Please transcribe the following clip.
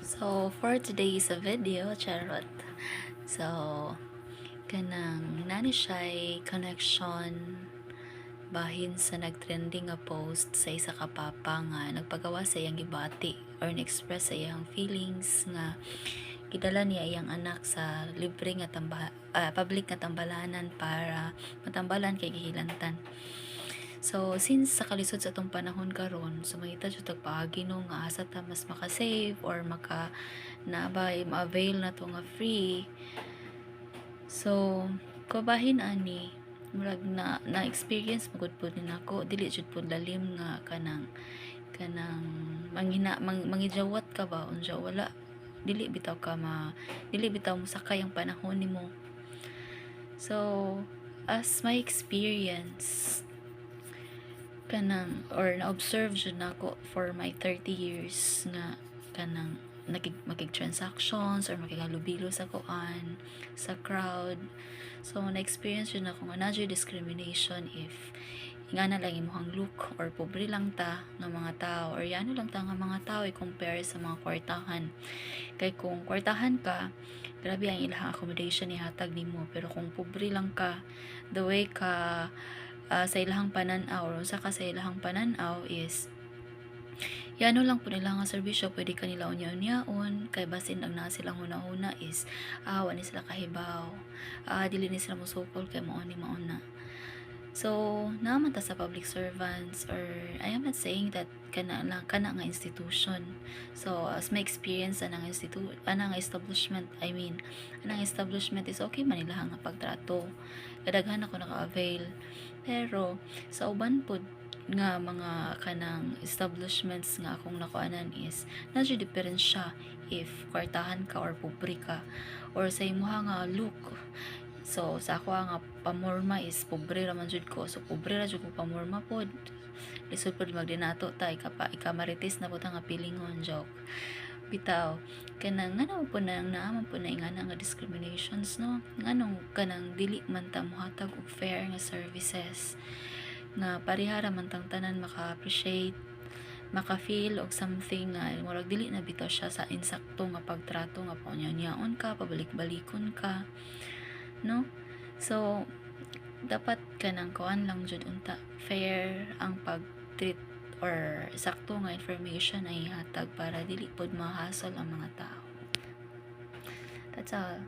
So, for today's video, charot. So, kanang nani siya'y connection bahin sa nagtrending nga post sa isa ka papa nga nagpagawa sa iyang gibati or na-express sa iyang feelings nga gidala niya iyang anak sa libre nga public nga tambalanan para matambalan kay gihilantan. So, since sa kalisod sa itong panahon karon, sumangita siya tagpaagi no nga asa ta mas makasave or nabay ma-avail na to nga free. So, kabahin ani, murag na-experience magud pud ni nako, dili jud pud lalim nga kanang mangijawat ka ba unja wala dili bitaw mo sakay ang panahon nimo. So, as my experience kanang or na-observe jud nako for my 30 years nga kanang makig transactions or makigalubilo sa kuan sa crowd. So na-experience jud nako nga na discrimination if nga na lang imong look or pobre lang ta nga mga tao or yano lang ta nga mga tao i-compare sa mga kwartahan. Kay kung kwartahan ka, grabe ang ilang accommodation ni hatag nimo, pero kung pobre lang ka, the way ka sa ilahang pananaw or unsa ka sa ilahang pananaw is yano lang po nila nga serbisyo pwede kanila unya-unyaon kay basin ang naa silang una-una is wala sila kahibaw, dili ni sila musukol kay mao ni mauna. So naman ta sa public servants, or I am not saying that kana nga institution. So as my experience anang establishment, anang establishment is okay man nila nga pagtrato, kadaghan ako naka-avail, pero sa uban pod nga mga kanang establishments nga akong nakuanan is nadyo diferensya if kwartahan ka or pobre ka or sa imuha nga look. So sa ako nga pamorma is pobre raman jud ko, so pobre ra jud ko pamorma pod, lisod pod magdinato ta ikamaritis na pud nga pilingon, joke bitaw. Kanang ngano po na naaman po na ingana nga discriminations, no, nganong kanang dili man ta mohatag og fair nga services nga parihara man tang tanan maka-appreciate, maka-feel og something nga murag dili na bitaw siya sa insakto nga pagtrato nga paunyaon ka, pabalik-balikon ka, no. So dapat kanang kuan lang jud unta, fair ang pag-treat or sakto nga information ay hatag para dili pod mahasol ang mga tao. That's all.